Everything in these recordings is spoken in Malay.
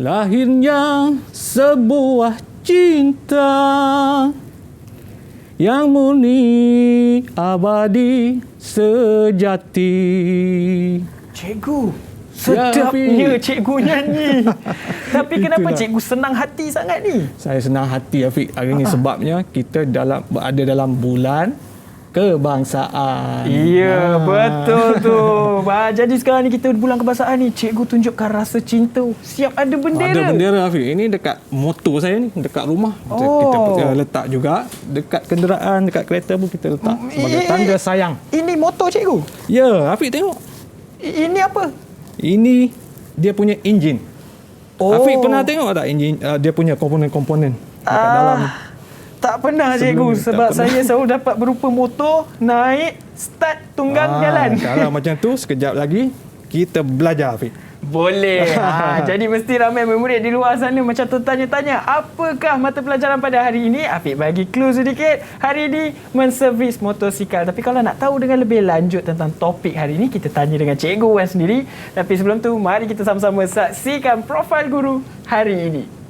Lahirnya sebuah cinta yang murni, abadi, sejati. Cikgu, sedapnya cikgu nyanyi. Tapi kenapa Itulah. cikgu senang hati sangat ni? Saya senang hati Afiq hari ini sebabnya kita berada dalam bulan kebangsaan. Ya, betul tu. Jadi sekarang ni kita bulan kebangsaan ni, cikgu tunjukkan rasa cinta. Siap ada bendera. Ada bendera Afiq. Ini dekat motor saya ni, dekat rumah. Kita letak juga dekat kenderaan, dekat kereta pun kita letak sebagai tanda sayang. Ini motor cikgu. Ya, Afiq tengok. Ini apa? Ini dia punya enjin. Afiq pernah tengok tak enjin dia punya komponen-komponen dekat dalam? Tak pernah cikgu sebab saya selalu dapat berupa motor, naik, start, tunggang, jalan. Kalau macam tu sekejap lagi kita belajar Afiq. Boleh. Jadi mesti ramai murid di luar sana macam tertanya-tanya, apakah mata pelajaran pada hari ini? Afiq bagi clue sedikit. Hari ini menservis motosikal. Tapi kalau nak tahu dengan lebih lanjut tentang topik hari ini, kita tanya dengan Cikgu Wan sendiri. Tapi sebelum tu, mari kita sama-sama saksikan profil guru hari ini.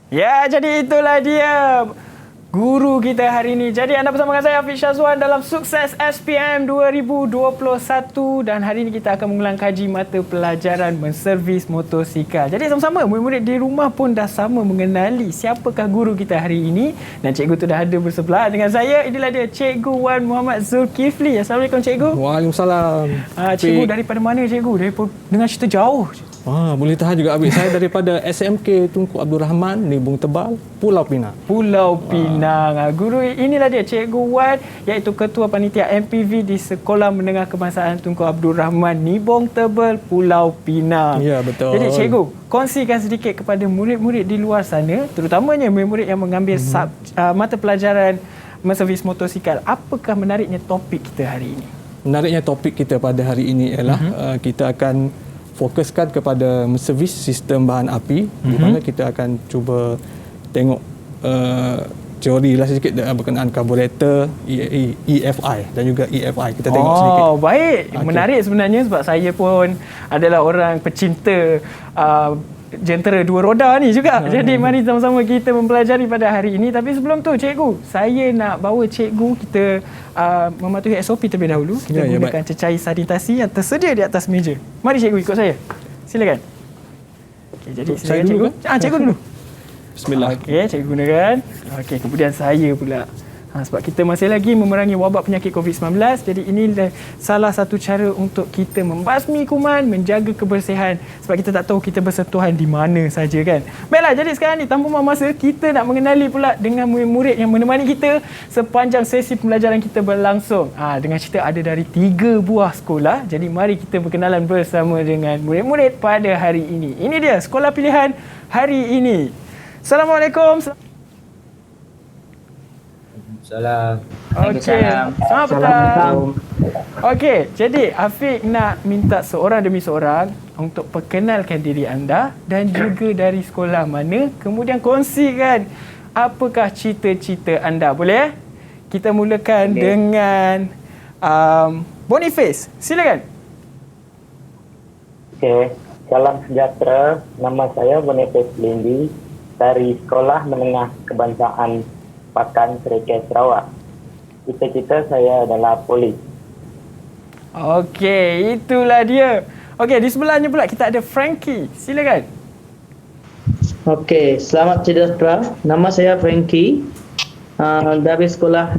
Ya, jadi itulah dia guru kita hari ini. Jadi anda bersama dengan saya Hafiz Syazwan dalam Sukses SPM 2021 dan hari ini kita akan mengulang kaji mata pelajaran menservis motosikal. Jadi sama-sama murid-murid di rumah pun dah sama mengenali siapakah guru kita hari ini dan cikgu tu dah ada bersebelah dengan saya. Inilah dia Cikgu Wan Muhammad Zulkifli. Assalamualaikum cikgu. Waalaikumsalam. Cikgu daripada mana cikgu? Daripada dengan cerita jauh. Boleh tahan juga Afiq. Saya daripada SMK Tunku Abdul Rahman, Nibung Tebal, Pulau Pinang. Pulau Pinang. Guru inilah dia Cikgu Wan, iaitu Ketua Panitia MPV di Sekolah Menengah Kebangsaan Tunku Abdul Rahman, Nibong Tebal, Pulau Pinang. Ya, betul. Jadi cikgu, kongsikan sedikit kepada murid-murid di luar sana, terutamanya murid-murid yang mengambil mata pelajaran menservis motosikal. Apakah menariknya topik kita hari ini? Menariknya topik kita pada hari ini ialah kita akan fokuskan kepada menservis sistem bahan api di mana kita akan cuba tengok teori lah sedikit berkenaan karburator, EFI dan juga EFI. Kita tengok sedikit. Baik. Menarik sebenarnya sebab saya pun adalah orang pecinta jentera dua roda ni juga. Jadi mari sama-sama kita mempelajari pada hari ini. Tapi sebelum tu cikgu, saya nak bawa cikgu kita mematuhi SOP terlebih dahulu. Kita gunakan cecair sanitasi yang tersedia di atas meja. Mari cikgu ikut saya. Silakan. Okey, jadi silakan cikgu. Cikgu dulu. Bismillah. Okey, cikgu gunakan. Okey, kemudian saya pula. Sebab kita masih lagi memerangi wabak penyakit COVID-19. Jadi ini salah satu cara untuk kita membasmi kuman, menjaga kebersihan. Sebab kita tak tahu kita bersentuhan di mana saja kan. Baiklah, jadi sekarang ni tanpa buang masa, kita nak mengenali pula dengan murid-murid yang menemani kita sepanjang sesi pembelajaran kita berlangsung. Dengan cerita ada dari 3 buah sekolah. Jadi mari kita berkenalan bersama dengan murid-murid pada hari ini. Ini dia sekolah pilihan hari ini. Assalamualaikum. Salam. Okey. Selamat petang. Okey, jadi Afiq nak minta seorang demi seorang untuk perkenalkan diri anda dan juga dari sekolah mana, kemudian kongsikan apakah cita-cita anda. Boleh? Kita mulakan dengan Boniface. Silakan. Okey, salam sejahtera. Nama saya Boniface Lindi dari Sekolah Menengah Kebangsaan Pakan Serikaya Sarawak. Cita-cita saya adalah polis. Okey, itulah dia. Okey, di sebelahnya pula kita ada Frankie. Silakan. Okey, selamat sejahtera. Nama saya Frankie dari Sekolah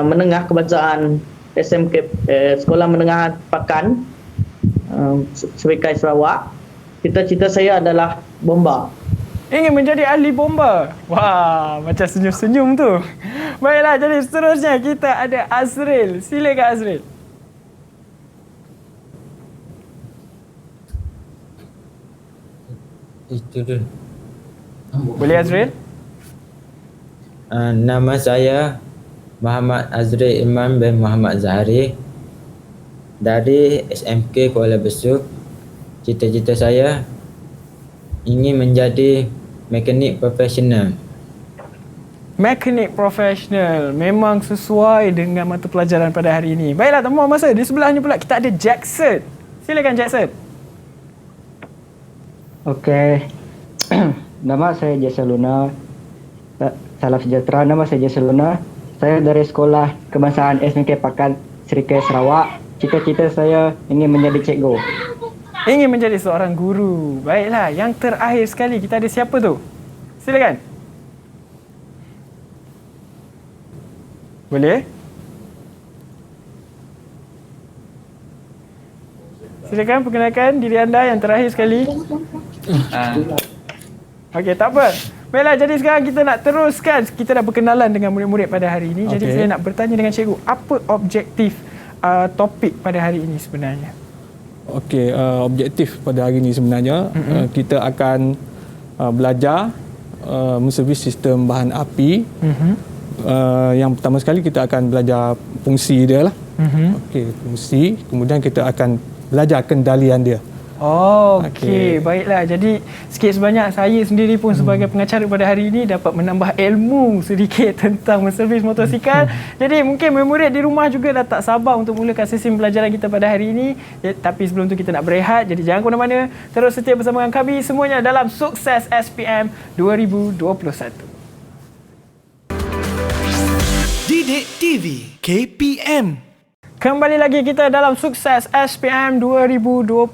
Menengah Kebangsaan SMK Sekolah Menengah Pakan Serikaya Sarawak. Cita-cita saya adalah bomba. Ingin menjadi ahli bomba. Wah, macam senyum-senyum tu. Baiklah, jadi seterusnya kita ada Azril. Silakan Azril. Itu dulu. Boleh Azril? Nama saya Muhammad Azril Iman bin Muhammad Zahari dari SMK Kuala Besut. Cita-cita saya ingin menjadi mekanik profesional. Mekanik profesional memang sesuai dengan mata pelajaran pada hari ini. Baiklah, tak mahu masa. Di sebelahnya pula kita ada Jackson. Silakan Jackson. Okey. Nama saya Jason Luna. Salam sejahtera. Nama saya Jason Luna. Saya dari Sekolah Kebangsaan SMK Pakan Serikaya Sarawak. Cita-cita saya ingin menjadi cikgu. Ingin menjadi seorang guru. Baiklah, yang terakhir sekali kita ada siapa tu? Silakan. Boleh? Silakan perkenalkan diri anda yang terakhir sekali. Okey, tak apa. Baiklah, jadi sekarang kita nak teruskan. Kita dah berkenalan dengan murid-murid pada hari ini. Jadi saya nak bertanya dengan cikgu, apa objektif topik pada hari ini sebenarnya? Okey, objektif pada hari ini sebenarnya kita akan belajar menservis sistem bahan api. Yang pertama sekali kita akan belajar fungsi dia lah. Okey, fungsi. Kemudian kita akan belajar kendalian dia. Oh, okey. Baiklah. Jadi sikit sebanyak saya sendiri pun sebagai pengacara pada hari ini dapat menambah ilmu sedikit tentang menservis motosikal. Jadi mungkin murid di rumah juga dah tak sabar untuk mulakan sesi pembelajaran kita pada hari ini. Tapi sebelum tu kita nak berehat. Jadi jangan ke mana-mana. Terus setia bersama dengan kami semuanya dalam Sukses SPM 2021. Didik TV KPM. Kembali lagi kita dalam Sukses SPM 2021.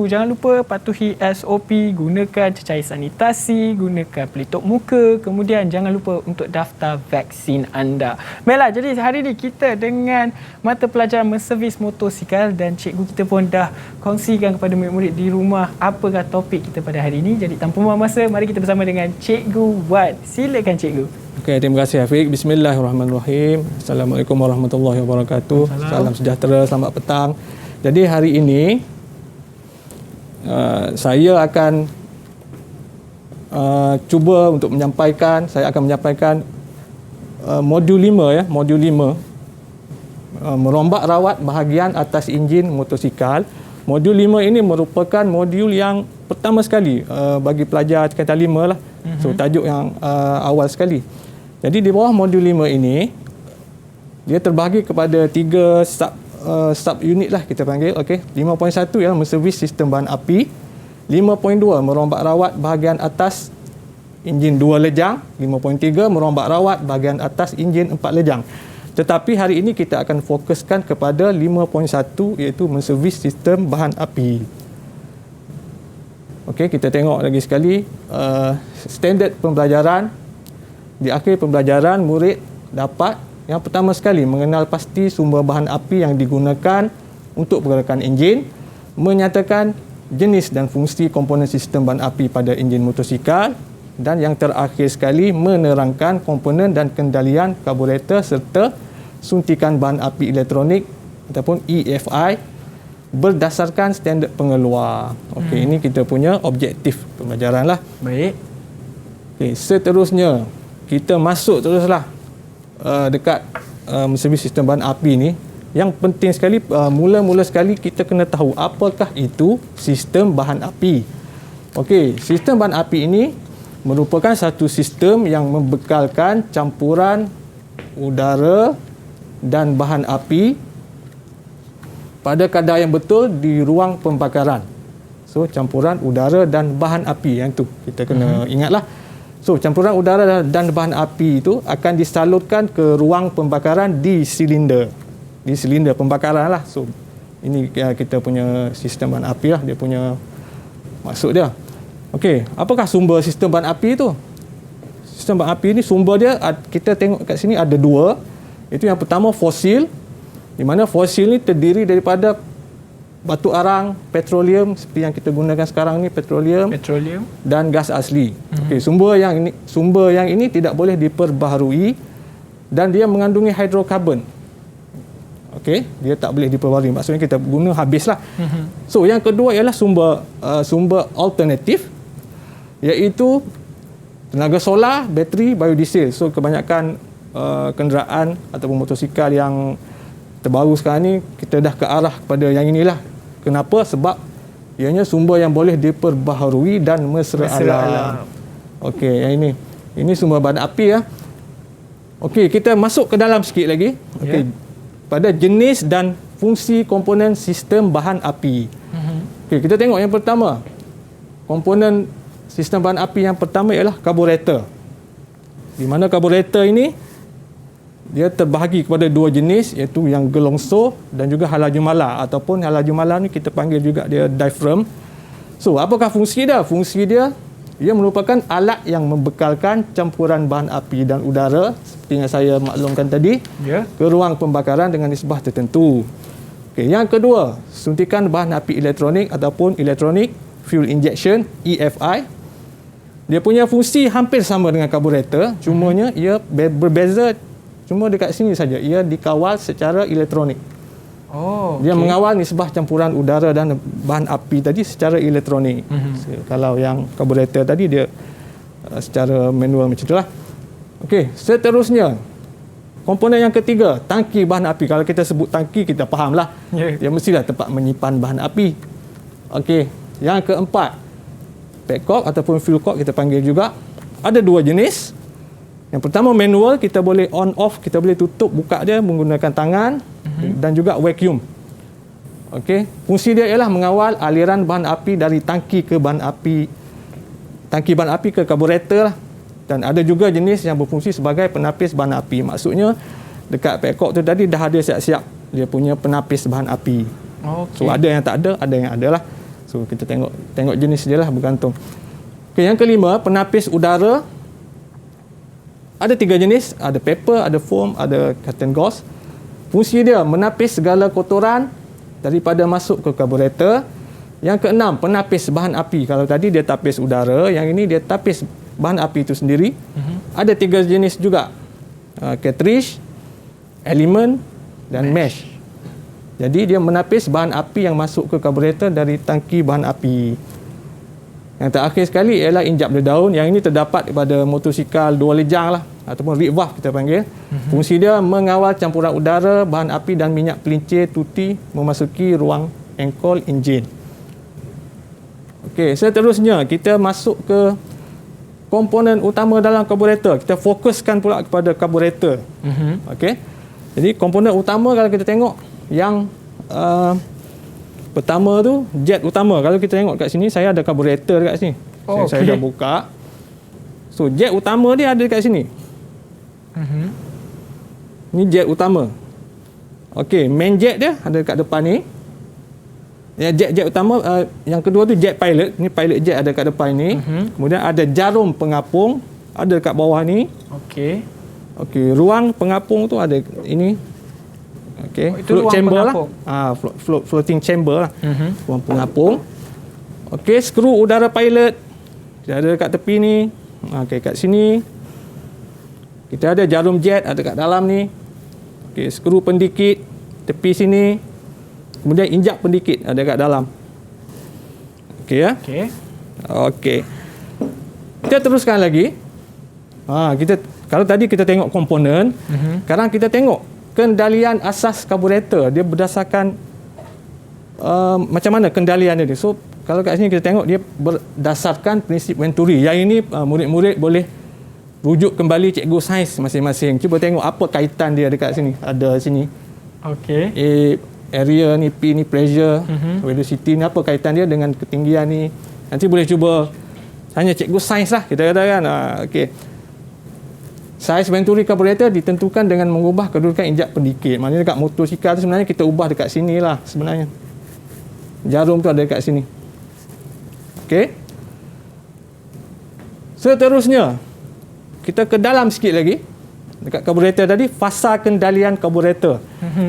Jangan lupa patuhi SOP, gunakan cecair sanitasi, gunakan pelitup muka, kemudian jangan lupa untuk daftar vaksin anda. Baiklah, jadi hari ini kita dengan mata pelajaran menservis motosikal dan cikgu kita pun dah kongsikan kepada murid-murid di rumah apakah topik kita pada hari ini. Jadi tanpa membuang masa, mari kita bersama dengan Cikgu Wan. Silakan Cikgu. Okey, terima kasih Hafiq. Bismillahirrahmanirrahim. Assalamualaikum warahmatullahi wabarakatuh. Salam sejahtera, selamat petang. Jadi hari ini saya akan cuba untuk menyampaikan, modul 5 ya, modul 5. Merombak rawat bahagian atas enjin motosikal. Modul 5 ini merupakan modul yang pertama sekali bagi pelajar tingkatan 5 lah. So tajuk yang awal sekali. Jadi di bawah modul 5 ini dia terbahagi kepada 3 sub unit lah kita panggil. Okey, 5.1 ialah menservis sistem bahan api, 5.2 merombak rawat bahagian atas enjin 2 lejang, 5.3 merombak rawat bahagian atas enjin 4 lejang. Tetapi hari ini kita akan fokuskan kepada 5.1 iaitu menservis sistem bahan api. Okey, kita tengok lagi sekali standard pembelajaran. Di akhir pembelajaran, murid dapat yang pertama sekali mengenal pasti sumber bahan api yang digunakan untuk pergerakan enjin, menyatakan jenis dan fungsi komponen sistem bahan api pada enjin motosikal, dan yang terakhir sekali menerangkan komponen dan kendalian karburator serta suntikan bahan api elektronik ataupun EFI berdasarkan standard pengeluar. Okey, ini kita punya objektif pembelajaran lah. Baik. Okay, seterusnya kita masuk teruslah dekat menservis sistem bahan api ni. Yang penting sekali, mula-mula sekali kita kena tahu apakah itu sistem bahan api. Okey, sistem bahan api ini merupakan satu sistem yang membekalkan campuran udara dan bahan api pada kadar yang betul di ruang pembakaran. So campuran udara dan bahan api, yang tu kita kena ingatlah. So campuran udara dan bahan api itu akan disalurkan ke ruang pembakaran di silinder pembakaran lah. So ini kita punya sistem bahan api lah, dia punya maksud dia. Okey, apakah sumber sistem bahan api itu? Sistem bahan api ni sumber dia kita tengok kat sini ada 2. Itu yang pertama fosil, di mana fosil ni terdiri daripada batu arang, petroleum seperti yang kita gunakan sekarang ni, petroleum dan gas asli. Okey, sumber yang ini tidak boleh diperbaharui dan dia mengandungi hidrokarbon. Okey, dia tak boleh diperbaharui. Maksudnya kita guna habislah. So yang kedua ialah sumber alternatif. iaitu tenaga solar, bateri, biodiesel. So kebanyakan kenderaan ataupun motosikal yang terbaru sekarang ni kita dah ke arah kepada yang inilah. Kenapa? Sebab ianya sumber yang boleh diperbaharui dan mesra alam. Okey, yang ini. Ini sumber bahan api ya. Okey, kita masuk ke dalam sikit lagi. Okey. Pada jenis dan fungsi komponen sistem bahan api. Okey, kita tengok yang pertama. Komponen sistem bahan api yang pertama ialah karburator. Di mana karburator ini dia terbahagi kepada dua jenis, iaitu yang gelongso dan juga halajumala, ataupun halajumala ni kita panggil juga dia diaphragm. So, apakah fungsi dia? Fungsi dia ia merupakan alat yang membekalkan campuran bahan api dan udara seperti yang saya maklumkan tadi ke ruang pembakaran dengan nisbah tertentu. Okay, yang kedua, suntikan bahan api elektronik ataupun electronic fuel injection, EFI. Dia punya fungsi hampir sama dengan karburator, cumanya ia berbeza cuma dekat sini saja. Ia dikawal secara elektronik. Dia mengawal nisbah campuran udara dan bahan api tadi secara elektronik. Kalau yang karburator tadi dia secara manual macam itulah. Okey, seterusnya komponen yang ketiga, tangki bahan api. Kalau kita sebut tangki, kita fahamlah. Dia mestilah tempat menyimpan bahan api. Okey, yang keempat, petcock ataupun fuel cock kita panggil juga. Ada dua jenis. Yang pertama manual, kita boleh on off, kita boleh tutup buka dia menggunakan tangan dan juga vacuum. Okey, fungsi dia ialah mengawal aliran bahan api dari tangki bahan api ke karburator lah. Dan ada juga jenis yang berfungsi sebagai penapis bahan api. Maksudnya dekat petcock tu tadi dah ada siap-siap dia punya penapis bahan api. So ada yang tak ada yang ada lah. So kita tengok jenis dia lah, bergantung. Okey, yang kelima, penapis udara. Ada tiga jenis, ada paper, ada foam, ada cotton gauze. Fungsi dia menapis segala kotoran daripada masuk ke karburator. Yang keenam, penapis bahan api. Kalau tadi dia tapis udara, yang ini dia tapis bahan api itu sendiri. Ada tiga jenis juga, cartridge, element dan mesh. Jadi dia menapis bahan api yang masuk ke karburator dari tangki bahan api. Yang terakhir sekali ialah injap daun. Yang ini terdapat pada motosikal dua lejang lah, ataupun rear valve kita panggil. Fungsi dia mengawal campuran udara, bahan api dan minyak pelincir tuti memasuki ruang engkol enjin. Okey, seterusnya kita masuk ke komponen utama dalam karburator. Kita fokuskan pula kepada karburator. Okey. Jadi komponen utama kalau kita tengok yang pertama tu jet utama. Kalau kita tengok kat sini, saya ada karburator dekat sini. Saya dah buka. So jet utama dia ada dekat sini. Ni jet utama. Okey, main jet dia ada dekat depan ni. Ya, jet utama. Yang kedua tu jet pilot. Ni pilot jet ada dekat depan ni. Kemudian ada jarum pengapung ada dekat bawah ni. Okey, ruang pengapung tu ada ini. Okey, float chamber pengapung lah. Floating chamber lah. Ruang pengapung. Okey, skru udara pilot dia ada dekat tepi ni. Okey, kat sini kita ada jarum jet ada kat dalam ni. Okey, skru pendikit tepi sini. Kemudian injak pendikit ada kat dalam. Okey ya. Okey. Kita teruskan lagi. Kalau tadi kita tengok komponen, sekarang kita tengok kendalian asas karburator. Dia berdasarkan macam mana kendalian dia. So kalau kat sini kita tengok dia berdasarkan prinsip Venturi. Yang ini murid-murid boleh rujuk kembali cikgu sains masing-masing. Cuba tengok apa kaitan dia dekat sini. Ada sini. Area ni, P ni pressure, velocity ni apa kaitan dia dengan ketinggian ni. Nanti boleh cuba tanya cikgu sains lah kita katakan. Okey. Saiz Venturi karburator ditentukan dengan mengubah kedudukan injak pendikit. Maknanya dekat motosikal tu sebenarnya kita ubah dekat sini lah sebenarnya. Jarum tu ada dekat sini. Okey. Seterusnya, kita ke dalam sikit lagi. Dekat karburator tadi, fasa kendalian karburator.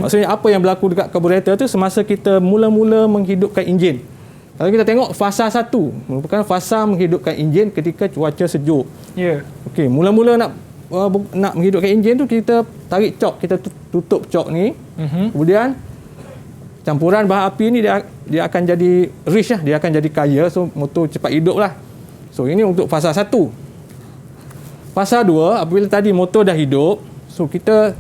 Maksudnya apa yang berlaku dekat karburator tu semasa kita mula-mula menghidupkan enjin. Kalau kita tengok fasa 1 merupakan fasa menghidupkan enjin ketika cuaca sejuk. Okey, mula-mula nak menghidupkan enjin tu kita tarik cok, kita tutup cok ni. Kemudian campuran bahan api ni dia akan jadi rich lah, dia akan jadi kaya, so motor cepat hidup lah. So ini untuk fasa 1. Fasa 2, apabila tadi motor dah hidup, so kita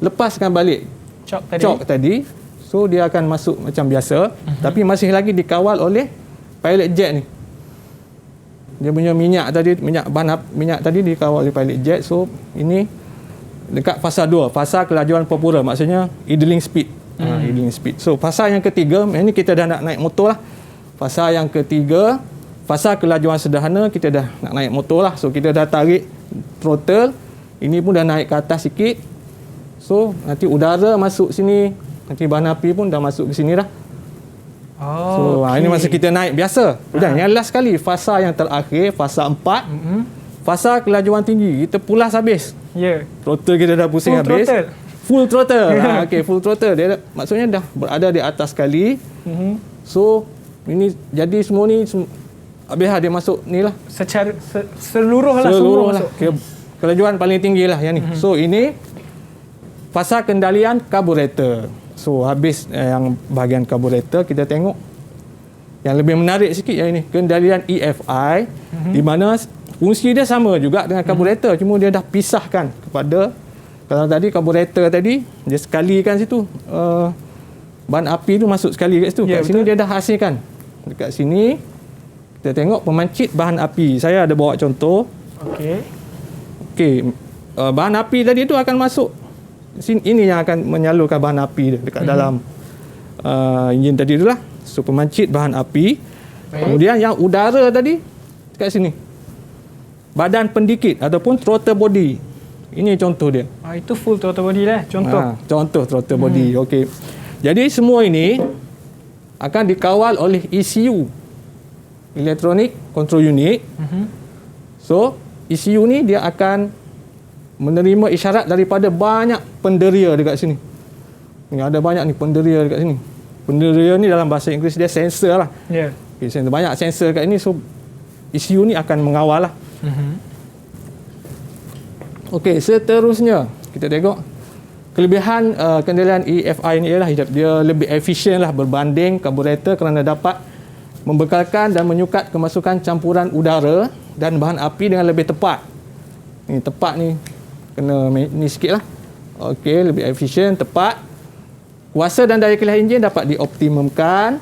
lepaskan balik cok tadi. So dia akan masuk macam biasa, tapi masih lagi dikawal oleh pilot jet ni. Dia punya minyak tadi dikawal oleh pilot jet. So ini dekat fasa 2, fasa kelajuan purpura, maksudnya idling speed. Idling speed. So fasa yang ketiga, ini kita dah nak naik motor lah. Fasa yang ketiga, fasa kelajuan sederhana, kita dah nak naik motor lah. So kita dah tarik throttle, ini pun dah naik ke atas sikit. So nanti udara masuk sini, nanti bahan api pun dah masuk ke sini dah. So ini masa kita naik biasa. Dan yang last sekali, fasa yang terakhir, fasa 4, fasa kelajuan tinggi, kita pulas habis. Throttle kita dah pusing habis. Full throttle. Full throttle. Dia maksudnya dah berada di atas sekali. So ini jadi semua ni habis dia masuk ni lah. Secara seluruh lah semua masuk. Kelajuan paling tinggi lah yang ni. So ini fasa kendalian karburator. So habis yang bahagian karburator, kita tengok yang lebih menarik sikit yang ini, kendalian EFI, di mana fungsi dia sama juga dengan karburator, cuma dia dah pisahkan kepada, kalau tadi karburator tadi dia sekalikan situ, bahan api tu masuk sekali kat situ. Kat sini dia dah hasilkan. Dekat sini kita tengok pemancit bahan api. Saya ada bawa contoh. Okey. Bahan api tadi tu akan masuk sini, ini yang akan menyalurkan bahan api dekat dalam enjin tadi tu lah. So pemancit bahan api. Kemudian yang udara tadi dekat sini, badan pendikit ataupun throttle body. Ini contoh dia. Itu full throttle body lah, contoh. Contoh throttle body. Okey. Jadi semua ini akan dikawal oleh ECU, Electronic Control Unit. So ECU ni dia akan menerima isyarat daripada banyak penderia dekat sini. Ni ada banyak ni penderia dekat sini. Penderia ni dalam bahasa Inggeris dia sensor lah. Okay, sensor. Banyak sensor dekat ini. So ECU ni akan mengawal lah. Okey, seterusnya kita tengok kelebihan kendalian EFI ni ialah dia lebih efisien lah berbanding karburator kerana dapat membekalkan dan menyukat kemasukan campuran udara dan bahan api dengan lebih tepat. Ni tepat ni kena ni sikit lah. Okey, lebih efisien, tepat. Kuasa dan daya kilat enjin dapat dioptimumkan.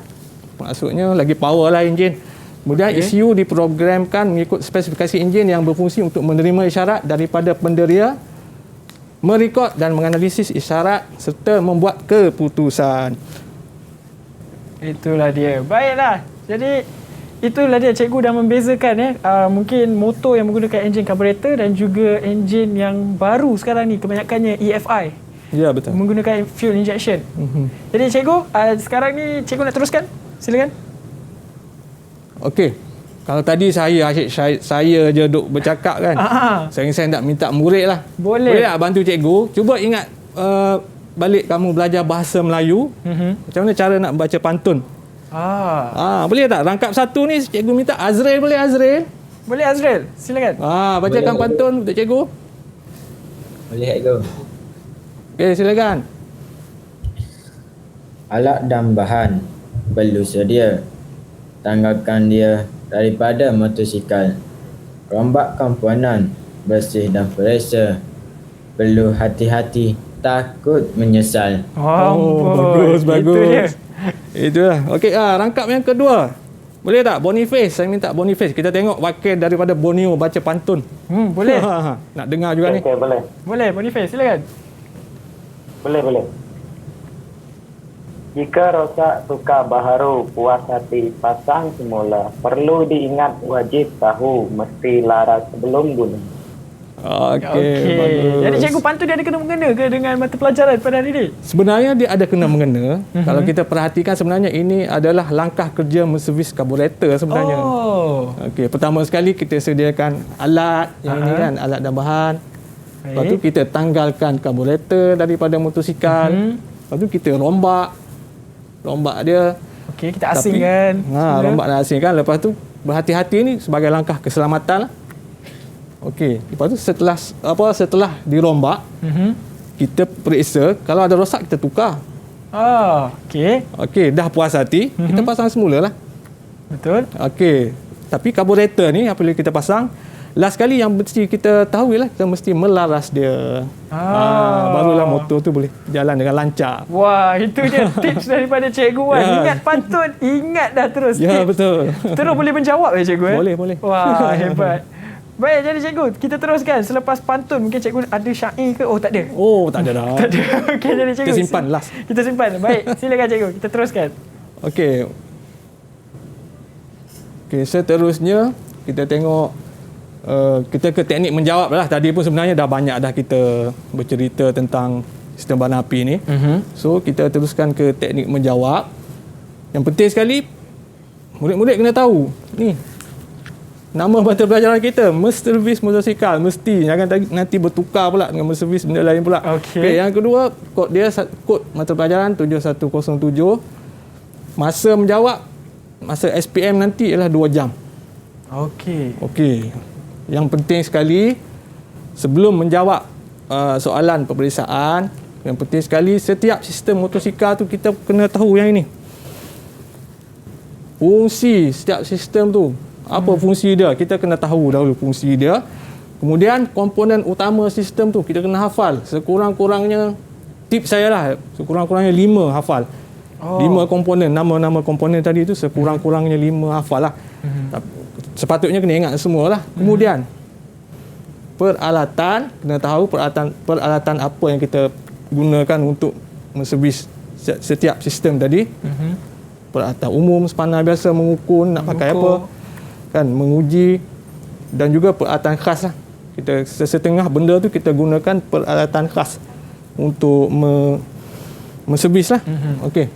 Maksudnya lagi power lah enjin. Kemudian ECU diprogramkan mengikut spesifikasi enjin yang berfungsi untuk menerima isyarat daripada penderia, merekod dan menganalisis isyarat serta membuat keputusan. Itulah dia. Baiklah. Jadi itulah dia, cikgu dah membezakan mungkin motor yang menggunakan enjin karburator dan juga enjin yang baru sekarang ni kebanyakannya EFI. Ya, betul. Menggunakan fuel injection. Jadi cikgu, sekarang ni cikgu nak teruskan? Silakan. Okey. Kalau tadi saya je duk bercakap kan. Saya nak minta murid lah. Boleh tak bantu cikgu? Cuba ingat balik kamu belajar bahasa Melayu. Macam mana cara nak baca pantun? Boleh tak? Rangkap satu ni cikgu minta Azrael, boleh Azrael? Boleh Azrael, silakan. Bacakan boleh, pantun untuk cikgu. Boleh cikgu. Okey, silakan. Alat dan bahan perlu sedia. Tanggalkan dia daripada motosikal. Rombak komponen bersih dan periksa. Perlu hati-hati, takut menyesal. Bagus. Itulah. Okey, rangkap yang kedua. Boleh tak? Boniface, saya minta Boniface. Kita tengok wakil daripada Borneo baca pantun. Boleh. Nak dengar juga ni. Okey, boleh. Boleh, Boniface, silakan. Boleh. Jika rosak tukar baharu, puas hati pasang semula. Perlu diingat, wajib tahu, mesti laras sebelum guna. Okey. Bagus. Jadi cikgu pantun dia ada kena-mengena ke dengan mata pelajaran pada hari ini? Sebenarnya dia ada kena-mengena. Kalau kita perhatikan sebenarnya ini adalah langkah kerja menservis karburator sebenarnya. Okey, pertama sekali kita sediakan alat yang ini kan, alat dan bahan. Lepas tu kita tanggalkan karburator daripada motosikal. Lepas tu kita rombak dia. Okey, kita asingkan. Rombak dan asingkan. Lepas tu berhati-hati ni sebagai langkah keselamatan lah. Okey, lepas tu setelah dirombak, kita periksa kalau ada rosak kita tukar. Okey, dah puas hati, kita pasang semula lah. Betul. Okey. Tapi karburator ni apabila kita pasang, last kali yang mesti kita tahu ialah kita mesti melaras dia. Barulah motor tu boleh jalan dengan lancar. Wah, itu dia tips daripada Cikgu Wan. Ingat pantun, ingat dah terus. Ya, betul. Terus boleh menjawab Cikgu? Boleh. Wah, hebat. Baik, jadi Cikgu, kita teruskan. Selepas pantun, mungkin Cikgu ada syair ke? Oh, tak ada. Oh, tak ada dah. Tak ada. Okey, jadi Cikgu. Kita simpan last. Kita simpan. Baik, silakan Cikgu. Kita teruskan. Okey, seterusnya kita tengok kita ke teknik menjawab lah. Tadi pun sebenarnya dah banyak dah kita bercerita tentang sistem bahan api ni. So kita teruskan ke teknik menjawab. Yang penting sekali murid-murid kena tahu ni nama mata pelajaran kita, Mercedes motosikal. Mesti jangan nanti bertukar pula dengan Mercedes benda lain pula. Okey. Yang kedua, kod dia kod mata pelajaran 7107. Masa menjawab, masa SPM nanti ialah 2 jam. Okey. Yang penting sekali sebelum menjawab soalan peperiksaan, yang penting sekali setiap sistem motosikal tu kita kena tahu yang ini. Fungsi setiap sistem tu. Apa fungsi dia? Kita kena tahu dahulu fungsi dia. Kemudian komponen utama sistem tu kita kena hafal. Sekurang-kurangnya tips saya lah, sekurang-kurangnya 5 hafal. 5 komponen, nama-nama komponen tadi tu sekurang-kurangnya 5 hafal lah. Sepatutnya kena ingat semua lah. Kemudian peralatan, kena tahu peralatan apa yang kita gunakan untuk menservis setiap sistem tadi. Peralatan umum, spanner biasa, mengukur, nak pakai apa, kan, menguji, dan juga peralatan khas lah. Kita setengah benda tu kita gunakan peralatan khas untuk menservis lah. Okey.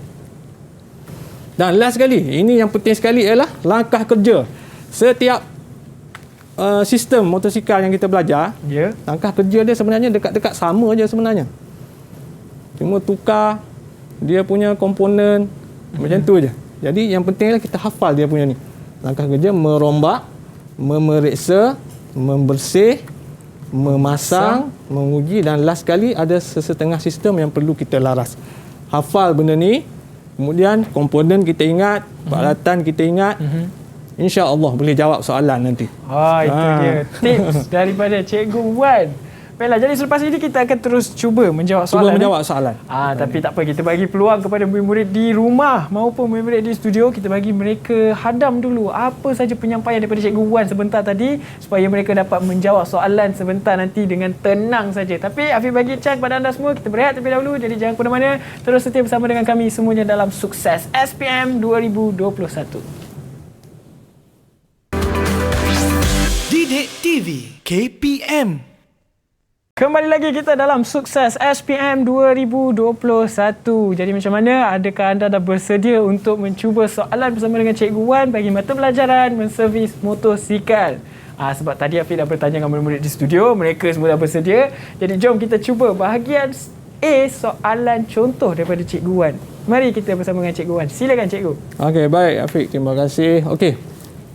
Dan last sekali, ini yang penting sekali ialah langkah kerja. Setiap sistem motosikal yang kita belajar, langkah kerja dia sebenarnya dekat-dekat sama je sebenarnya. Cuma tukar dia punya komponen, macam tu je. Jadi yang penting ialah kita hafal dia punya ni. Langkah kerja: merombak, memeriksa, membersih, memasang, menguji, dan last sekali ada sesetengah sistem yang perlu kita laras. Hafal benda ni, kemudian komponen kita ingat, peralatan kita ingat, insya-Allah boleh jawab soalan nanti. Itu dia tips daripada Cikgu Wan. Baiklah, jadi selepas ini kita akan terus cuba menjawab soalan. Tapi tak apa, kita bagi peluang kepada murid-murid di rumah maupun murid-murid di studio. Kita bagi mereka hadam dulu apa saja penyampaian daripada Cikgu Wan sebentar tadi, supaya mereka dapat menjawab soalan sebentar nanti dengan tenang saja. Tapi Afiq bagi chance pada anda semua, kita berehat terlebih dahulu. Jadi jangan ke mana-mana, terus setia bersama dengan kami semuanya dalam Sukses SPM 2021. Didik TV KPM. Kembali lagi kita dalam Sukses SPM 2021. Jadi macam mana? Adakah anda dah bersedia untuk mencuba soalan bersama dengan Cikgu Wan bagi mata pelajaran menservis motosikal? Sebab tadi Afiq dah bertanya dengan murid-murid di studio, mereka semua dah bersedia. Jadi jom kita cuba bahagian A, soalan contoh daripada Cikgu Wan. Mari kita bersama dengan Cikgu Wan. Silakan Cikgu. Okey, baik Afiq, terima kasih. Okey,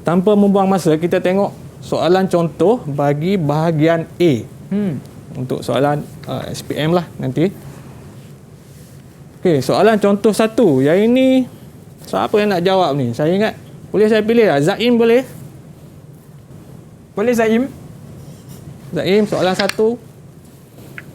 tanpa membuang masa, kita tengok soalan contoh bagi bahagian A. Untuk soalan SPM lah nanti. Okey, soalan contoh 1. Yang ini siapa yang nak jawab ni? Saya ingat, boleh saya pilih tak? Zaim boleh? Boleh Zaim? Zaim, soalan 1.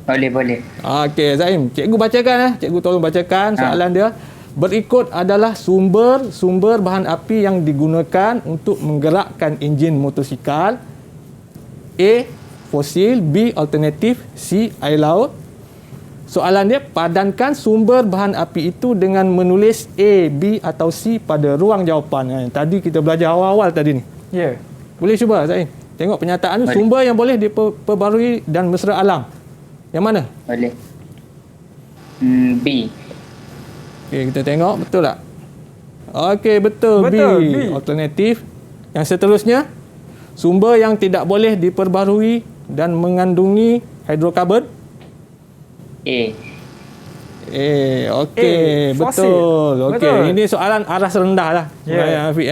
Boleh. Okey, Zaim, cikgu bacakan lah. Cikgu tolong bacakan soalan dia. Berikut adalah sumber bahan api yang digunakan untuk menggerakkan enjin motosikal. A, fosil, B, alternatif, C, air laut. Soalan dia, padankan sumber bahan api itu dengan menulis A, B atau C pada ruang jawapan. Tadi kita belajar awal-awal tadi ni. Ya. Boleh cuba, Zain? Tengok penyataan tu, sumber yang boleh diperbarui dan mesra alam. Yang mana? Boleh. B. Okey, kita tengok betul tak? Okey, betul. B. Alternatif. Yang seterusnya, sumber yang tidak boleh diperbarui dan mengandungi hidrokarbon. A. Okey, betul. Okey, ini soalan aras rendah lah. Ya, Afiq,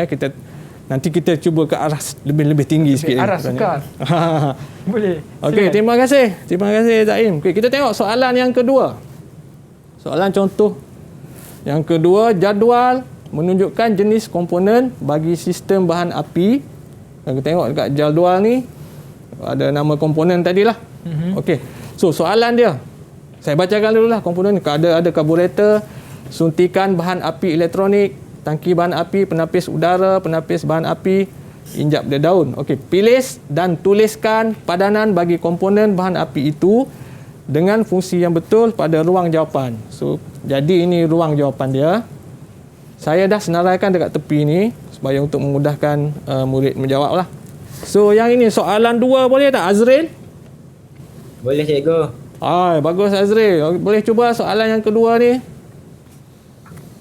nanti kita cuba ke aras lebih tinggi sikit. Aras sukar. Boleh. Okey, terima kasih. Terima kasih Zaim. Okey, kita tengok soalan yang kedua. Soalan contoh yang kedua, jadual menunjukkan jenis komponen bagi sistem bahan api Kita tengok dekat jadual ni ada nama komponen tadilah. Okey. So soalan dia, saya bacakan dululah komponen ni. Ada karburator, suntikan bahan api elektronik, tangki bahan api, penapis udara, penapis bahan api, injap dia daun. Okey, pilih dan tuliskan padanan bagi komponen bahan api itu dengan fungsi yang betul pada ruang jawapan. So, jadi ini ruang jawapan dia. Saya dah senaraikan dekat tepi ni supaya untuk memudahkan murid menjawab lah. So, yang ini soalan 2 boleh tak Azril? Boleh cikgu. Bagus Azril. Boleh cuba soalan yang kedua ni.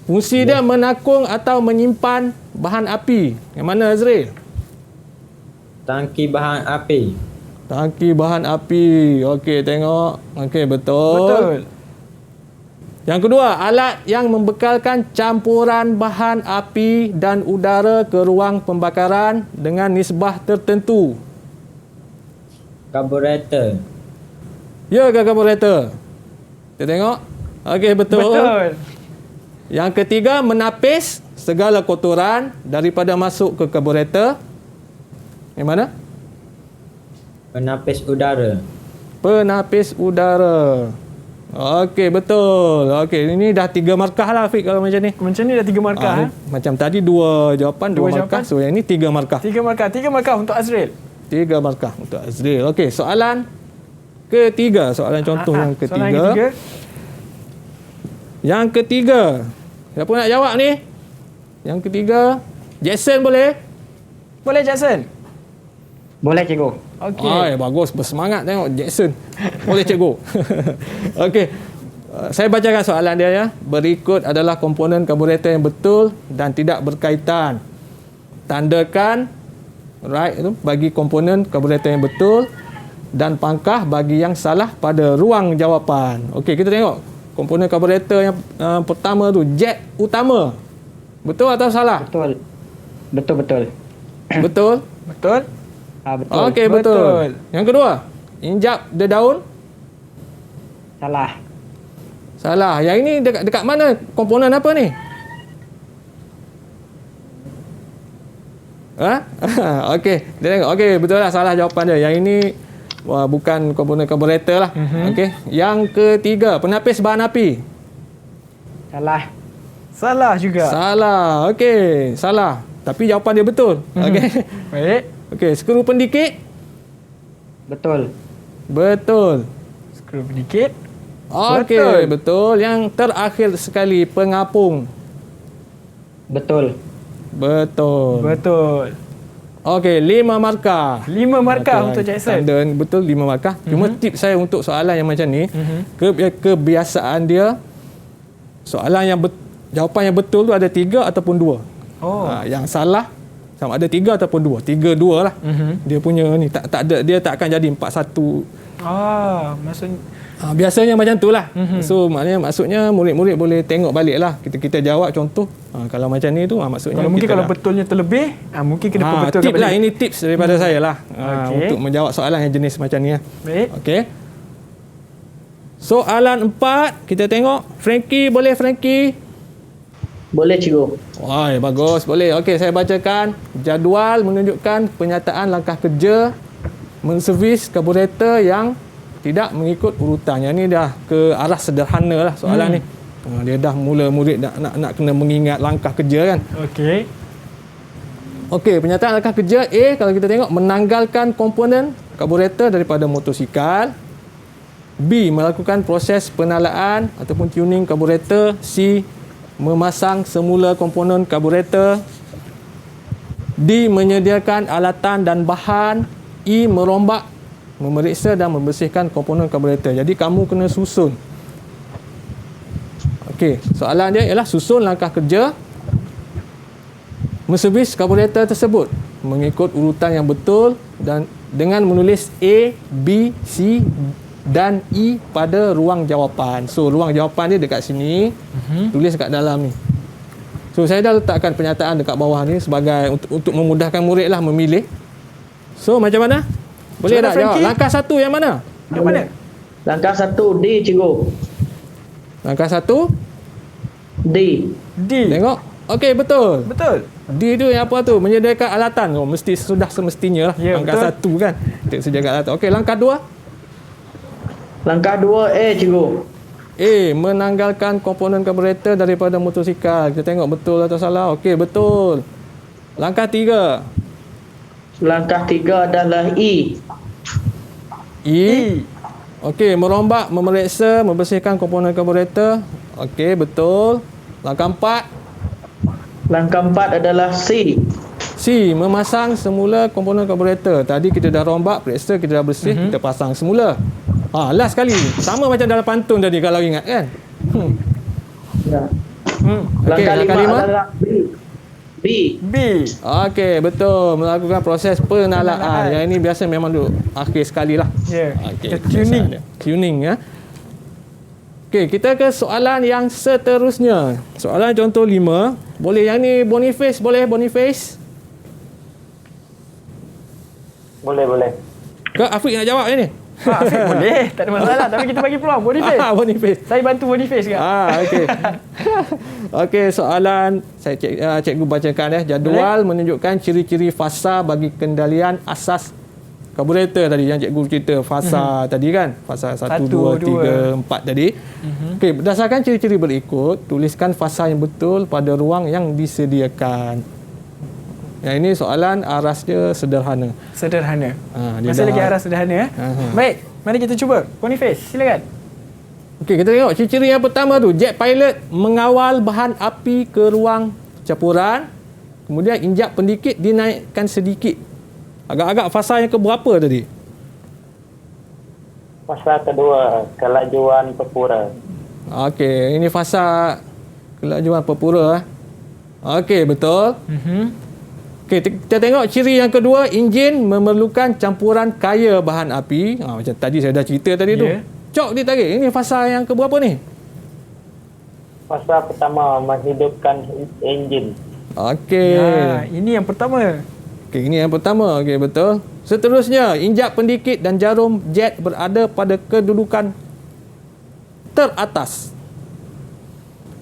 Fungsi dia menakung atau menyimpan bahan api. Yang mana Azril? Tangki bahan api. Tangki bahan api. Okey, tengok. Okey, betul. Yang kedua, alat yang membekalkan campuran bahan api dan udara ke ruang pembakaran dengan nisbah tertentu. Karburator. Ya ke karburator? Kita tengok. Okey, betul. Yang ketiga, menapis segala kotoran daripada masuk ke karburator. Yang mana? Penapis udara. Penapis udara. Okey, betul. Okey, ini dah 3 markah lah Afiq kalau macam ni. Macam ni dah 3 markah. Macam tadi 2 jawapan, 2 markah. So yang ni 3 markah. 3 markah untuk Azril. 3 markah untuk Azril. Okey, soalan ketiga. Soalan contoh yang ketiga. Soalan yang ketiga. Yang ketiga. Siapa nak jawab ni? Yang ketiga. Jackson boleh? Boleh Jackson? Boleh cikgu. Okey. Bagus. Bersemangat tengok Jackson. Boleh cikgu. Okey. Saya bacakan soalan dia ya. Berikut adalah komponen karburator yang betul dan tidak berkaitan. Tandakan right itu bagi komponen karburator yang betul dan pangkah bagi yang salah pada ruang jawapan. Okey, kita tengok komponen karburator yang pertama tu, jet utama. Betul atau salah? Betul. Betul. Betul? Betul. Betul. Okey, betul. Yang kedua, injap the daun. Salah. Salah. Yang ini dekat mana? Komponen apa ni? Okey, kita tengok. Okey, betul lah, salah jawapan dia. Yang ini bukan komponen karburator lah. Okey. Yang ketiga, penapis bahan api. Salah. Salah juga. Salah. Okey, salah. Tapi jawapan dia betul. Okey. Baik. Okey, skru pendikit. Betul. Betul. Skru sedikit. Okey, betul. Yang terakhir sekali, pengapung. Betul. Betul. Okey, 5 markah. 5 markah untuk Jackson. Tanda betul 5 markah. Cuma tip saya untuk soalan yang macam ni, kebiasaan dia soalan yang jawapan yang betul tu ada 3 ataupun 2. Yang salah sama ada 3 ataupun 2. 3-2 lah. Dia punya ni tak ada, dia tak akan jadi 4-1. Maksudnya Biasanya macam tu lah. So maksudnya murid-murid boleh tengok balik lah. Kita jawab contoh. Kalau macam ni tu maksudnya mungkin kalau betulnya terlebih, mungkin kena perbetulkan tip lah. Ini tips daripada saya lah. Untuk menjawab soalan yang jenis macam ni lah. Baik. Okey. Soalan 4, kita tengok. Frankie, boleh Frankie? Boleh cikgu. Bagus, boleh. Okey, saya bacakan. Jadual menunjukkan penyataan langkah kerja menservis karburator yang tidak mengikut urutan. Yang ni dah ke arah sederhana lah soalan ni. Dia dah mula murid nak kena mengingat langkah kerja kan. Okey, penyataan langkah kerja A, kalau kita tengok, menanggalkan komponen karburator daripada motosikal. B, melakukan proses penalaan ataupun tuning karburator. C, memasang semula komponen karburator. D, menyediakan alatan dan bahan. E, merombak, memeriksa dan membersihkan komponen karburator. Jadi kamu kena susun. Okey, soalan dia ialah susun langkah kerja menservis karburator tersebut mengikut urutan yang betul dan dengan menulis A, B, C dan E pada ruang jawapan. So ruang jawapan dia dekat sini. Tulis kat dalam ni. So saya dah letakkan penyataan dekat bawah ni sebagai untuk memudahkan murid lah memilih. So macam mana? Boleh tak jawab? Langkah 1 yang mana? Yang mana? Langkah 1 D cikgu. Langkah 1 D. D. Tengok. Okey, betul. Betul. D tu yang apa tu? Menyediakan alatan. Oh, mesti sudah semestinya lah. Ya, Langkah betul. 1 kan. Kita sediakan alatan. Okey, langkah 2. Langkah 2A, cikgu. A. Menanggalkan komponen karburator daripada motosikal. Kita tengok betul atau salah. Okey, betul. Langkah 3. Langkah 3 adalah E. E. Okey, merombak, memeriksa, membersihkan komponen karburator. Okey, betul. Langkah 4. Langkah 4 adalah C. C. Memasang semula komponen karburator. Tadi kita dah rombak, periksa, kita dah bersih, kita pasang semula. Last sekali. Sama macam dalam pantun tadi kalau ingat kan. Ya. Okey, Langkah langkah 5 5. adalah B. B. B. Okey, betul. Melakukan proses penalaan. Yang ini biasa memang duduk akhir sekali lah. Ya. Okey, Kita tuning. Tuning ya. Okey, kita ke soalan yang seterusnya. Soalan contoh 5. Boleh yang ni Boniface, boleh Boniface? Boleh. Ke Afiq nak jawab yang ni? Afiq boleh. Tak ada masalah. Tapi kita bagi peluang. Boniface. Boniface. Saya bantu Boniface kan? Okey. Okey, soalan saya cikgu bacakan jadual menunjukkan ciri-ciri fasa bagi kendalian asas karburator tadi yang cikgu cerita fasa tadi kan. Fasa 1 2 3 4 tadi. Okey, berdasarkan ciri-ciri berikut, tuliskan fasa yang betul pada ruang yang disediakan. Yang ini soalan arasnya sederhana. Sederhana. Dia Masih dah- lagi arah sederhana ya. Baik, mari kita cuba. Boniface, silakan. Okey, kita tengok ciri-ciri yang pertama tu, jet pilot mengawal bahan api ke ruang campuran, kemudian injak pendikit dinaikkan sedikit. Agak-agak fasa yang keberapa tadi? Fasa kedua, kelajuan pepura. Okey, ini fasa kelajuan pepura. Okey, betul. Okey, kita tengok ciri yang kedua, enjin memerlukan campuran kaya bahan api. Macam tadi saya dah cerita tadi tu. Ya. Cok ditarik. Ini fasa yang keberapa ni? Fasa pertama, menghidupkan enjin. Okey. Ini yang pertama. Okey, ini yang pertama. Okey, betul. Seterusnya, injak pendikit dan jarum jet berada pada kedudukan teratas.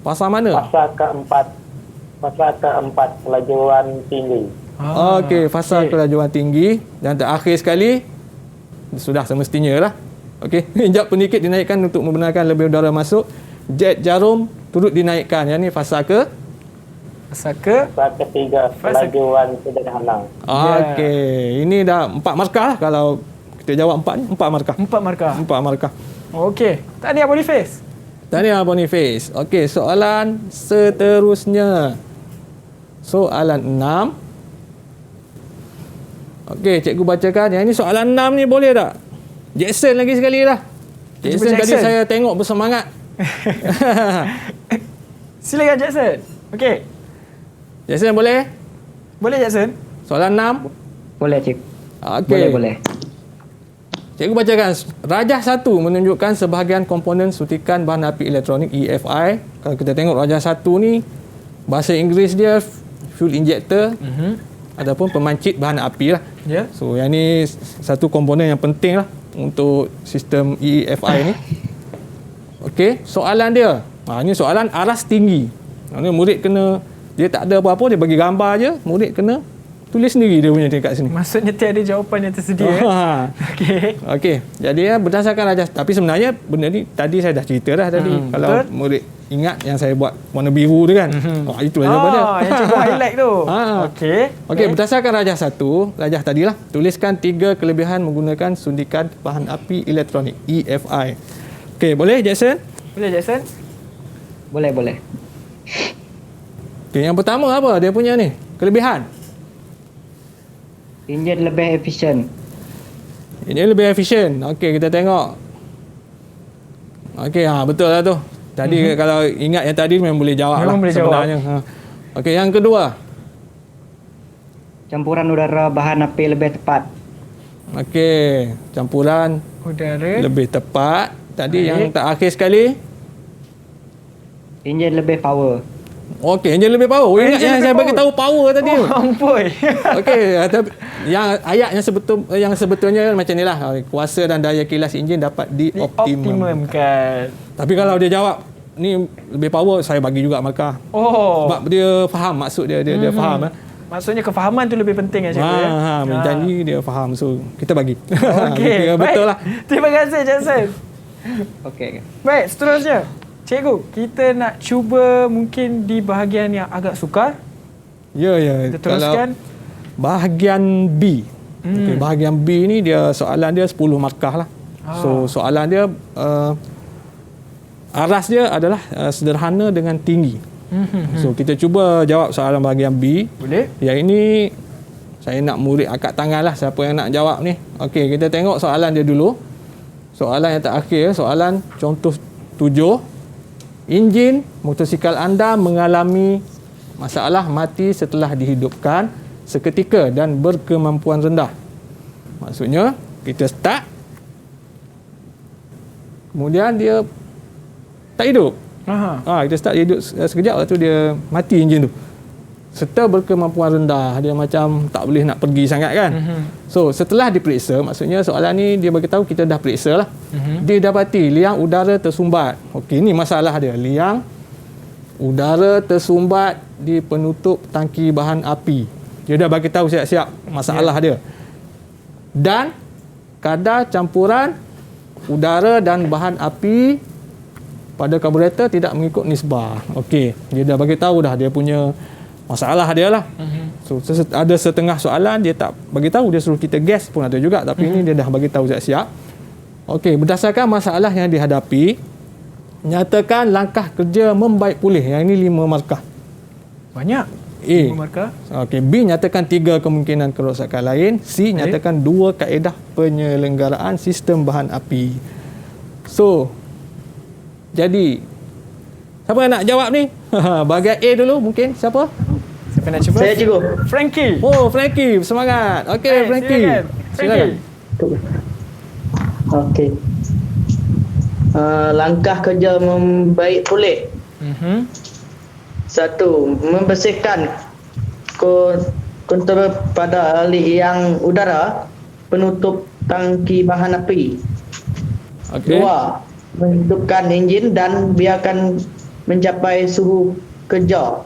Fasa mana? Fasa keempat, kelajuan tinggi. Okey, fasa kelajuan tinggi. Dan terakhir sekali, sudah semestinya lah. Okey, injak pendikit dinaikkan untuk membenarkan lebih udara masuk. Jet jarum turut dinaikkan. Yang ni fasa ke? Fasa ke? Fasa ketiga, kelajuan sederhana. Okey, ini dah 4 markah lah. Kalau kita jawab 4 ni, 4 markah. 4 markah. 4 markah. Okey. Tahniah Boniface. Tahniah Boniface. Okey, soalan seterusnya. Soalan 6. Okey, cikgu bacakan. Yang ini soalan 6 ni boleh tak? Jackson lagi sekali lah. Jackson tadi Jackson. saya tengok bersemangat. Silakan Jackson. Okey. Jackson boleh? Boleh Jackson? Soalan 6. Boleh, cik. Okey. Boleh. Cikgu bacakan. Rajah 1 menunjukkan sebahagian komponen suntikan bahan api elektronik EFI. Kalau kita tengok rajah 1 ni, bahasa Inggeris dia fuel injector ataupun pemancit bahan api lah. Ya. So yang ni satu komponen yang penting lah untuk sistem EFI ni. Okey, soalan dia. Ini soalan aras tinggi. Ini murid kena, dia tak ada apa-apa, dia bagi gambar je, murid kena tulis sendiri dia punya dekat sini. Maksudnya tiada jawapan yang tersedia. Okey. Okey, jadi berdasarkan rajah, tapi sebenarnya benda ni tadi saya dah cerita dah tadi. Kalau betul. murid ingat yang saya buat warna biru tu kan. Itulah jawapan dia. Yang cikgu highlight tu. Okey. Okey, berdasarkan rajah 1, rajah tadilah, tuliskan 3 kelebihan menggunakan suntikan bahan api elektronik EFI. Okey, boleh Jackson? Boleh Jackson? Boleh. Okey, yang pertama apa dia punya ni? Kelebihan. Enjin lebih efisien. Ini lebih efisien. Okey, kita tengok. Okey, betul lah tu. Tadi kalau ingat yang tadi memang boleh jawab Memang lah boleh jawab. sebenarnya. Okey, yang kedua. Campuran udara bahan api lebih tepat. Okey, campuran Udara. lebih tepat. Tadi Baik. yang terakhir sekali. Enjin lebih power. Okey, enjin lebih power. Ingat Enjin yang lebih saya bagi power. tahu power tadi. Oh, ampun. Okey, yang ayat yang sebetulnya macam ni lah. Kuasa dan daya kilas enjin dapat dioptimumkan. Dioptimumkan. Tapi kalau dia jawab ni lebih power, saya bagi juga markah. Oh. Sebab dia faham maksud dia, dia faham. Maksudnya kefahaman tu lebih penting ya cikgu ya. Janji dia faham. So kita bagi. Okey. Betul lah. Terima kasih Jackson. Okey. Baik, seterusnya. Cikgu, kita nak cuba mungkin di bahagian yang agak sukar. Ya. Kita teruskan. Kalau bahagian B. Okay, bahagian B ni dia soalan dia 10 markah lah. So soalan dia aras dia adalah sederhana dengan tinggi. So kita cuba jawab soalan bahagian B. Boleh? Yang ini saya nak murid angkat tangan lah siapa yang nak jawab ni. Okey, kita tengok soalan dia dulu. Soalan yang terakhir, soalan contoh 7. Enjin motosikal anda mengalami masalah mati setelah dihidupkan seketika dan berkemampuan rendah. Maksudnya, kita start. Kemudian dia tak hidup. Kita start hidup sekejap, lepas tu dia mati enjin tu. Serta berkemampuan rendah, dia macam tak boleh nak pergi sangat kan. So setelah diperiksa, maksudnya soalan ni dia bagi tahu kita dah periksa lah. Dia dapati liang udara tersumbat. Okey, ni masalah dia. Liang udara tersumbat di penutup tangki bahan api. Dia dah bagi tahu siap-siap masalah dia. Dan kadar campuran udara dan bahan api pada karburator tidak mengikut nisbah. Okey, dia dah bagi tahu dah dia punya masalah dia lah. So ada setengah soalan dia tak bagi tahu, dia suruh kita guess pun ada juga, tapi ini dia dah bagi tahu siap-siap. Okey, berdasarkan masalah yang dihadapi, nyatakan langkah kerja membaik pulih. Yang ini 5 markah. Banyak. A. 5 markah. Okey, B nyatakan 3 kemungkinan kerosakan lain, C nyatakan 2 kaedah penyelenggaraan sistem bahan api. So jadi siapa yang nak jawab ni? Bahagian A dulu mungkin. Siapa? Siapa nak cuba? Saya cikgu. Frankie. Oh, Frankie. Semangat. Okey, Frankie. Silakan. Frankie. Okey. Langkah kerja membaik pulih. 1. Membersihkan kontur pada liang udara penutup tangki bahan api. Okey. 2. Menghidupkan enjin dan biarkan mencapai suhu kerja.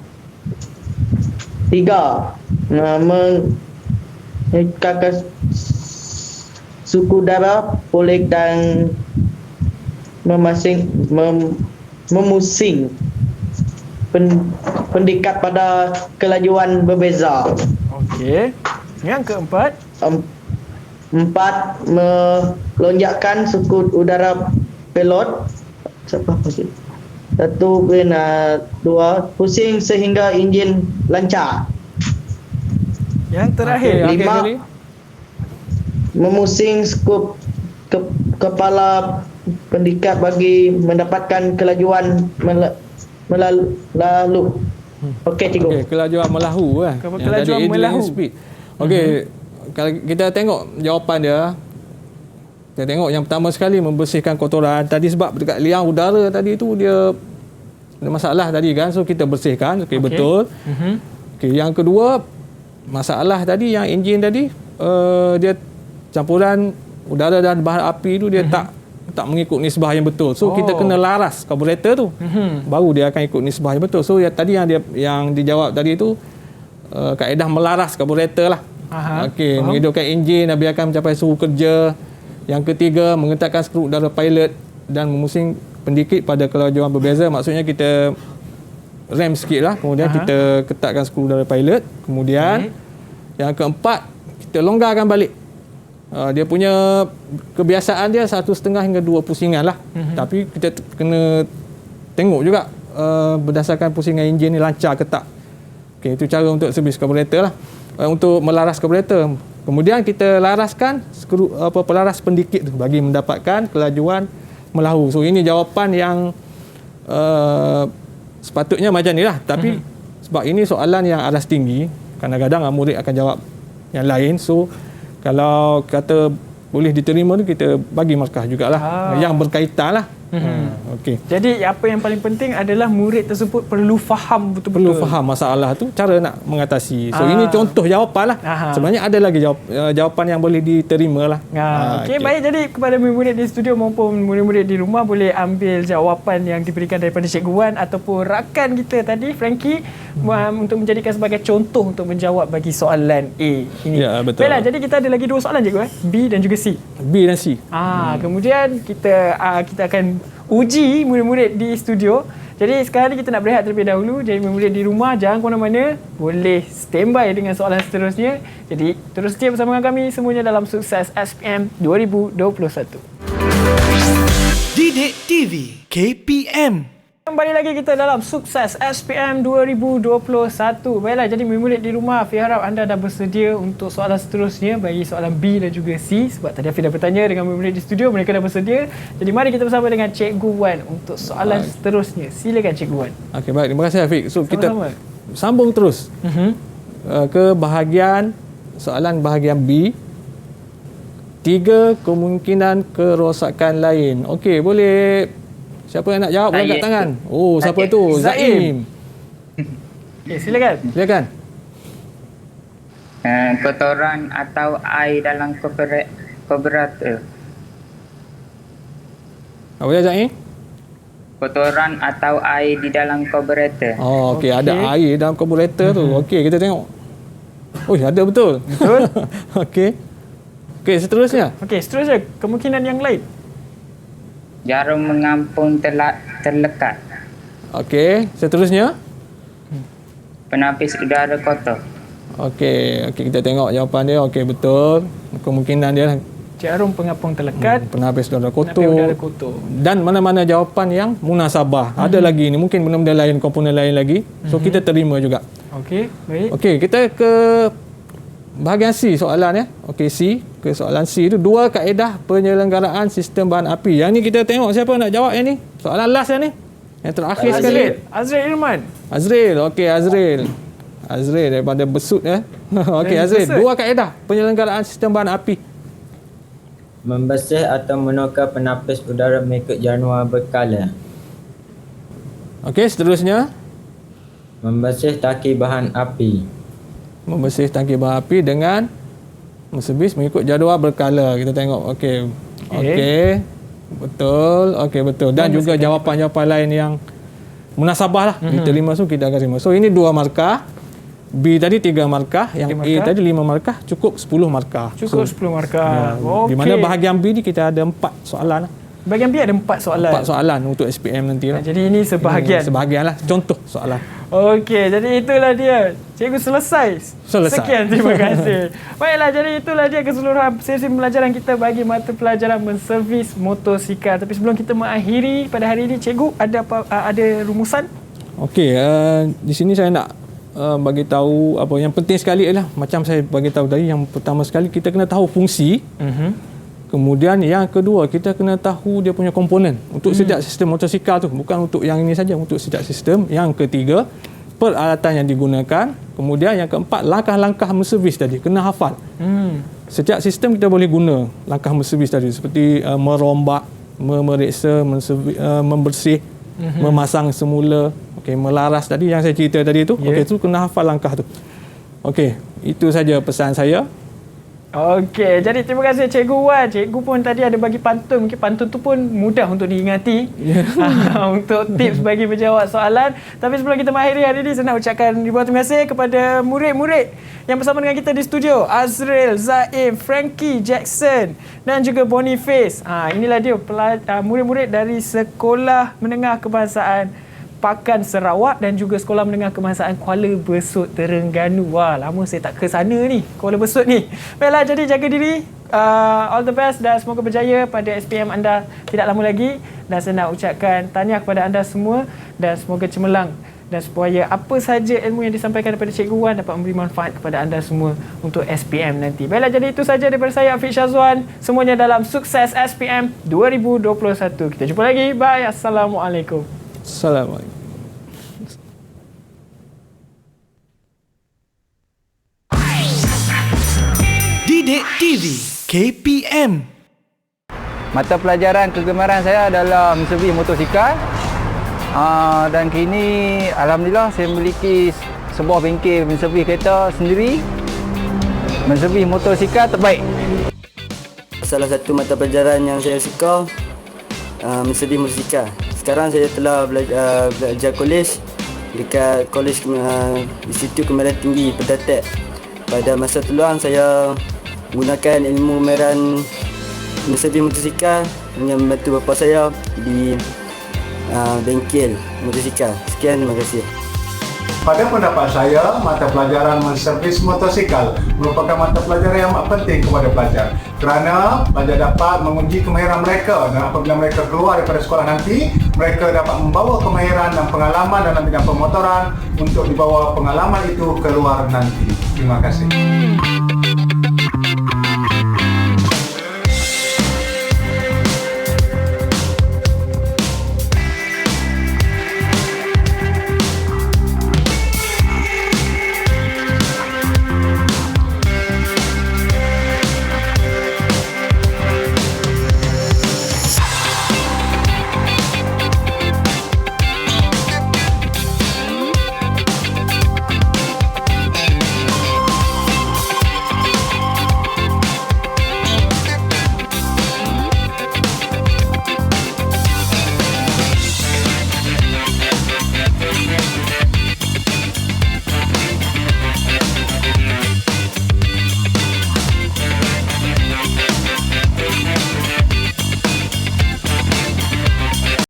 3. Mengekakkan suhu udara pulih dan memusing pendekat pada kelajuan berbeza. Okey. Yang keempat. 4. Melonjakkan suku udara pelot. Siapa pasal? 1 dan 2. Pusing sehingga enjin lancar. Yang terakhir. Okey, Lima. sorry. Memusing skup kepala pendekat bagi mendapatkan kelajuan melalu. Okey, cikgu. Okey, kelajuan melahu kan. Kelajuan melahu. Speed. Okey, kalau kita tengok jawapan dia, kita tengok yang pertama sekali membersihkan kotoran tadi, sebab dekat liang udara tadi tu dia ada masalah tadi kan, so kita bersihkan. Okey, betul. Okey, yang kedua masalah tadi yang enjin tadi, dia campuran udara dan bahan api tu dia tak mengikut nisbah yang betul. So kita kena laras karburator tu. Baru dia akan ikut nisbah yang betul. So tadi yang dijawab tadi tu kaedah melaras karburator lah. Okey, menghidupkan enjin dan biarkan mencapai suhu kerja. Yang ketiga, mengetatkan skru udara pilot dan memusing pendikit pada kelajuan berbeza. Maksudnya kita rem sikit lah. Kemudian kita ketatkan skru udara pilot. Kemudian yang keempat, kita longgarkan balik. Dia punya kebiasaan dia 1.5 hingga 2 pusingan lah. Tapi kita kena tengok juga berdasarkan pusingan enjin ni lancar ke tak. Okay, itu cara untuk servis karburator lah. Untuk melaras karburator. Kemudian kita laraskan skru pelaras pendikit tu bagi mendapatkan kelajuan melahu. So ini jawapan yang sepatutnya macam ni lah. Tapi sebab ini soalan yang aras tinggi, kadang-kadang murid akan jawab yang lain. So kalau kata boleh diterima tu, kita bagi markah jugalah yang berkaitan lah. Okey. Jadi apa yang paling penting adalah murid tersebut perlu faham betul-betul. Perlu faham masalah tu, cara nak mengatasi. So ini contoh jawapan lah. Sebenarnya ada lagi jawapan yang boleh diterima lah. Okey, baik. Jadi kepada murid-murid di studio maupun murid-murid di rumah boleh ambil jawapan yang diberikan daripada Cikgu Wan ataupun rakan kita tadi Frankie untuk menjadikan sebagai contoh untuk menjawab bagi soalan A ini. Ya, betul. Baiklah, jadi kita ada lagi 2 soalan Cikgu, B dan juga C. B dan C. Kemudian kita akan uji murid-murid di studio. Jadi sekarang ni kita nak berehat terlebih dahulu. Jadi murid di rumah jangan ke mana-mana, boleh standby dengan soalan seterusnya. Jadi terus setia bersama dengan kami semuanya dalam Sukses SPM 2021. Didik TV KPM. Kembali lagi kita dalam Sukses SPM 2021. Baiklah, jadi murid di rumah, Afi harap anda dah bersedia untuk soalan seterusnya bagi soalan B dan juga C. Sebab tadi Afi dah bertanya dengan murid di studio, mereka dah bersedia. Jadi mari kita bersama dengan Cikgu Wan untuk soalan seterusnya. Silakan Cikgu Wan. Okey, baik. Terima kasih Afiq. So Sama-sama. kita sambung terus ke bahagian soalan bahagian B. 3 kemungkinan kerosakan lain. Okey, boleh. Siapa yang nak jawab? Boleh angkat tangan. Oh, siapa tu? Zaim. Okey, silakan. Silakan. Kotoran atau air dalam karburator. Apa dia Zaim? Kotoran atau air di dalam karburator. Oh, okey. Ada air dalam karburator tu. Okey, kita tengok. Oh, ada betul. Betul. Okey. Okey, seterusnya. Okey, seterusnya kemungkinan yang lain. Jarum mengampung terlekat. Okey, seterusnya. Penapis udara kotor. Okey, kita tengok jawapan dia. Okey, betul. Kemungkinan dia Jarum pengapung terlekat, penapis udara penapis udara kotor. kotor. Dan mana-mana jawapan yang munasabah. Ada lagi ni, mungkin benda-benda lain, komponen lain lagi. So kita terima juga. Okey, baik. Okey, kita ke bahagian C soalan ya. Okey, C. Ke soalan C itu 2 kaedah penyelenggaraan sistem bahan api. Yang ni kita tengok siapa nak jawab yang ni. Soalan last yang ni. Yang terakhir sekali. Azril Irman. Azril. Okey, Azril. Azril daripada Besut ya. Okey, Azril. Besut. 2 kaedah penyelenggaraan sistem bahan api. Membersih atau menukar penapis udara mengikut jadual berkala. Okey, seterusnya. Membersih tangki bahan api. Membersih tangki bahan api dengan servis mengikut jadual berkala. Kita tengok. Okey. Okey. Betul. Okey, betul. Dan juga jawapan-jawapan lain yang munasabah lah. Diterima, so kita akan terima. So ini 2 markah. B tadi 3 markah. Yang A tadi 5 markah. Cukup 10 markah. Cukup 10 markah. Di mana bahagian B ni kita ada 4 soalan lah. Bahagian B ada 4 soalan. 4 soalan untuk SPM nanti lah. Jadi ini sebahagian. Sebahagian lah. Contoh soalan. Okey, jadi itulah dia. Cikgu selesai. Sekian, terima kasih. Baiklah, jadi itulah dia keseluruhan sesi pembelajaran kita bagi mata pelajaran menservis motosikal. Tapi sebelum kita mengakhiri pada hari ini, Cikgu ada rumusan? Okey, di sini saya nak bagi tahu apa yang penting sekali ialah macam saya bagi tahu tadi, yang pertama sekali kita kena tahu fungsi. Kemudian yang kedua, kita kena tahu dia punya komponen untuk setiap sistem motosikal tu, bukan untuk yang ini saja, untuk setiap sistem. Yang ketiga, peralatan yang digunakan. Kemudian yang keempat, langkah-langkah menservis tadi kena hafal. Setiap sistem kita boleh guna langkah menservis tadi seperti merombak, memeriksa, membersih, memasang semula, okey, melaras tadi yang saya cerita tadi tu. Okey, tu kena hafal langkah tu. Okey, itu saja pesan saya. Okey, jadi terima kasih Cikgu Wan. Cikgu pun tadi ada bagi pantun. Mungkin pantun tu pun mudah untuk diingati untuk tips bagi menjawab soalan. Tapi sebelum kita mengakhiri hari ini, saya nak ucapkan ribuan terima kasih kepada murid-murid yang bersama dengan kita di studio. Azril, Zaim, Frankie, Jackson dan juga Boniface. Inilah dia murid-murid dari Sekolah Menengah Kebangsaan Pakan Sarawak dan juga Sekolah Menengah Kebangsaan Kuala Besut Terengganu. Wah, lama saya tak ke sana ni, Kuala Besut ni. Baiklah, jadi jaga diri. All the best dan semoga berjaya pada SPM anda tidak lama lagi. Dan saya nak ucapkan tahniah kepada anda semua dan semoga cemerlang dan supaya apa saja ilmu yang disampaikan daripada Cikgu Wan dapat memberi manfaat kepada anda semua untuk SPM nanti. Baiklah, jadi itu saja daripada saya, Afiq Syazwan. Semuanya dalam Sukses SPM 2021. Kita jumpa lagi. Bye. Assalamualaikum. Assalamualaikum. Didik TV KPM. Mata pelajaran kegemaran saya adalah menservis motosikal. Dan kini alhamdulillah saya memiliki sebuah bengkel menservis kereta sendiri. Menservis motosikal terbaik. Salah satu mata pelajaran yang saya suka menservis motosikal. Sekarang saya telah belajar kolej dekat Kolej Institut Kemahiran Tinggi Pedatek. Pada masa peluang saya menggunakan ilmu kemahiran menservis motosikal yang membantu bapa saya di bengkel motosikal. Sekian, terima kasih. Pada pendapat saya, mata pelajaran menservis motosikal merupakan mata pelajaran yang amat penting kepada pelajar kerana pelajar dapat menguji kemahiran mereka dan apabila mereka keluar daripada sekolah nanti, mereka dapat membawa kemahiran dan pengalaman dalam bidang pemotoran untuk dibawa pengalaman itu keluar nanti. Terima kasih.